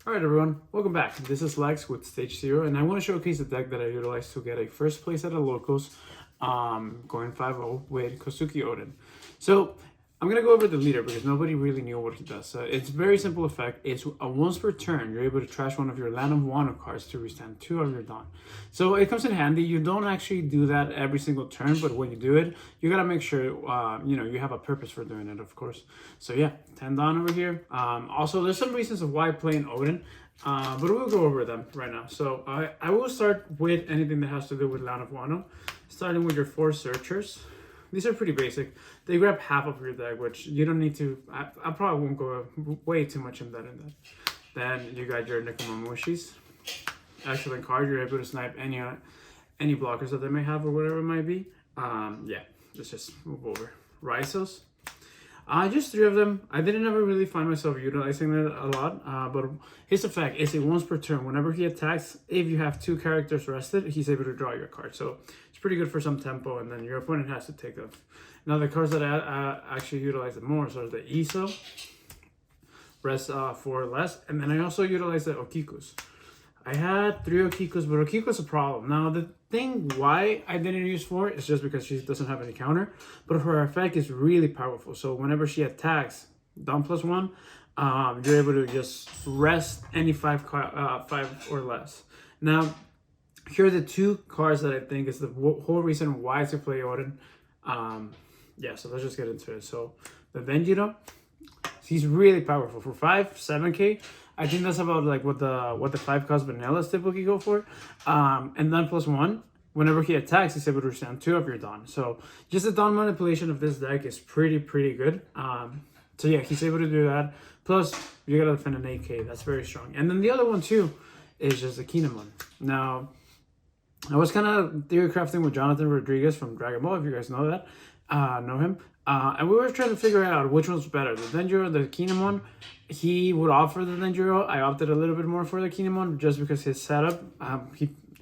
Alright everyone, welcome back. This is Lex with Stage 0 and I want to showcase the deck that I utilized to get a first place at the locals, going 5-0 with Kosuke Oden. So I'm going to go over the leader because nobody really knew what he does. It's a very simple effect. It's a once per turn, you're able to trash one of your Land of Wano cards to restand 2 of your Dawn. So it comes in handy. You don't actually do that every single turn, but when you do it, you got to make sure, you have a purpose for doing it, of course. So yeah, 10 Dawn over here. Also, there's some reasons of why playing Oden, but we'll go over them right now. So I will start with anything that has to do with Land of Wano, starting with your 4 Searchers. These are pretty basic. They grab half of your deck, which you don't need to. I probably won't go way too much in that. Then you got your Nekomamushis. Excellent card. You're able to snipe any blockers that they may have or whatever it might be. Yeah, let's just move over. Raisos. Just 3 of them. I didn't ever really find myself utilizing it a lot, but his effect is a once per turn. Whenever he attacks, if you have 2 characters rested, he's able to draw your card. So it's pretty good for some tempo, and then your opponent has to take off. Now the cards that I actually utilize the most are the Iso, rest 4 or less, and then I also utilize the Okikus. I had 3 Okikus, but Okiku's a problem. Now, the thing why I didn't use 4 is just because she doesn't have any counter, but her effect is really powerful. So whenever she attacks, Dawn +1, you're able to just rest any 5 or less. Now, here are the 2 cards that I think is the whole reason why to play Oden. Yeah, so let's just get into it. So the Denjiro, he's really powerful for 7k. I think that's about like what the 5 cost vanillas typically go for. And then +1, whenever he attacks, he's able to restand 2 of your Dawn. So just the Dawn manipulation of this deck is pretty good. So yeah, he's able to do that. Plus, you gotta defend an 8k. That's very strong. And then the other one too is just the Kinemon. Now, I was kind of theory crafting with Jonathan Rodriguez from Dragon Ball, if you guys know that, know him. And we were trying to figure out which one's better, the Denjiro or the Kinemon. He would offer the Denjiro. I opted a little bit more for the Kinemon just because his setup,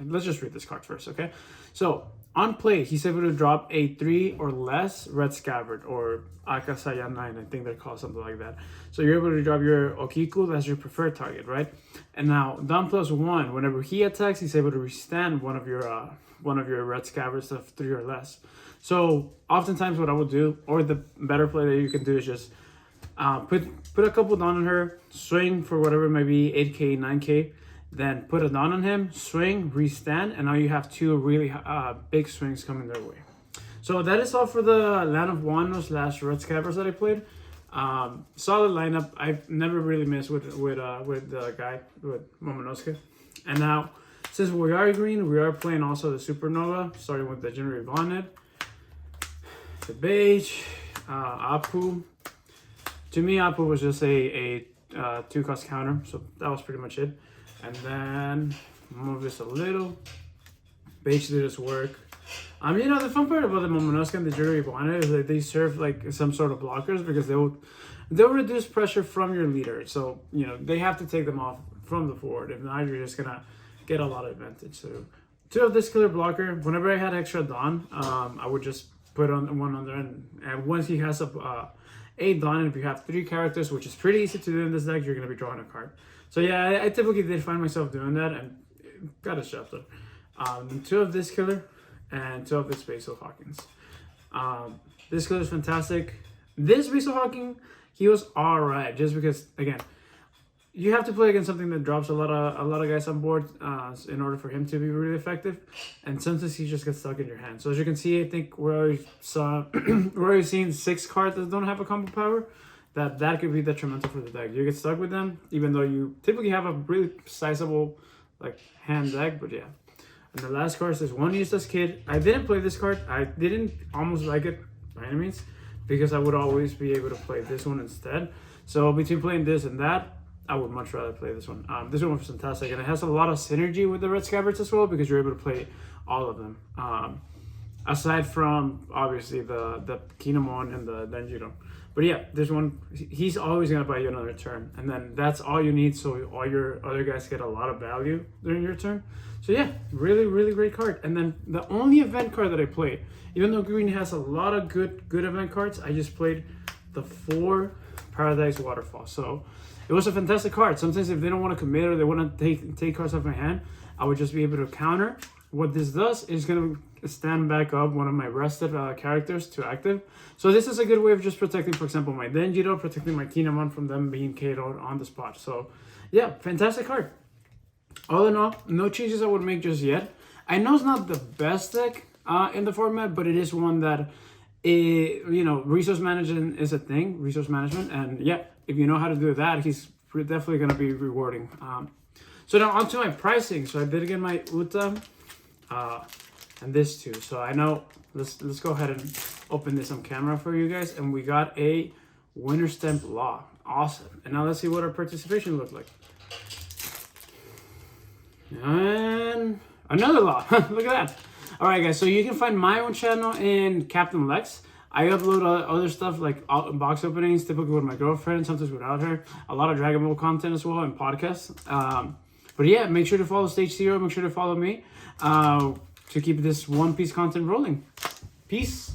let's just read this card first, okay? So, on play, he's able to drop a 3 or less Red Scabbard, or Akasaya 9, I think they're called something like that. So you're able to drop your Okiku, that's your preferred target, right? And now, Dawn +1, whenever he attacks, he's able to withstand one of your Red Scabbards of 3 or less. So, oftentimes what I would do, or the better play that you can do is just put a couple Dawn on her, swing for whatever it might be, 8k, 9k, then put a Dawn on him, swing, restand, and now you have 2 really big swings coming their way. So that is all for the Land of Wano / Red Scabbards that I played. Solid lineup. I've never really missed with the guy, with Momonosuke. And now, since we are green, we are playing also the Supernova, starting with the Generate Bonnet, the beige, Apu. To me, Apu was just a 2 cost counter, so that was pretty much it. And then move this a little. Beige did its work. The fun part about the Momonosuke and the Juri Bonnet is that they serve like some sort of blockers because they'll reduce pressure from your leader. So they have to take them off from the forward. If not, you're just gonna get a lot of advantage. So 2 of this killer blocker. Whenever I had extra Dawn, I would just put on one on there, and once he has a 8 Dawn, and if you have 3 characters, which is pretty easy to do in this deck, you're gonna be drawing a card. So yeah, I typically did find myself doing that, and got a shot there. 2 of this killer, and 2 of this Basil Hawkins. This killer is fantastic. This Basil Hawking, he was alright, just because again, you have to play against something that drops a lot of guys on board in order for him to be really effective, and sometimes he just gets stuck in your hand. So as you can see, I think we're already seeing 6 cards that don't have a combo power. That could be detrimental for the deck. You get stuck with them, even though you typically have a really sizable hand deck. But yeah. And the last card says One Useless Kid. I didn't play this card. I didn't almost like it by any means, because I would always be able to play this one instead. So between playing this and that, I would much rather play this one. This one was fantastic, and it has a lot of synergy with the Red Scabbards as well, because you're able to play all of them. Aside from obviously the Kinemon and the Denjiro. But yeah, this one, he's always gonna buy you another turn, and then that's all you need, so all your other guys get a lot of value during your turn. So yeah, really great card. And then the only event card that I played, even though green has a lot of good event cards, I just played the 4 Paradise Waterfall. So it was a fantastic card. Sometimes if they don't want to commit or they want to take cards off my hand, I would just be able to counter. What this does is going to stand back up one of my rested characters to active. So this is a good way of just protecting, for example, my Denjiro, protecting my Kinemon from them being KO'd on the spot. So yeah, fantastic card. All in all, no changes I would make just yet. I know it's not the best deck in the format, but it is one that, resource management is a thing, resource management. And yeah, if you know how to do that, he's definitely going to be rewarding. So now onto my pricing. So I did get my Uta and this too. So I know, let's go ahead and open this on camera for you guys. And we got a Winter Stamp Law. Awesome. And now let's see what our participation looked like. And another law. Look at that. All right, guys. So you can find my own channel in Captain Lex. I upload other stuff like box openings, typically with my girlfriend, sometimes without her. A lot of Dragon Ball content as well and podcasts. But yeah, make sure to follow Stage Zero. Make sure to follow me to keep this One Piece content rolling. Peace.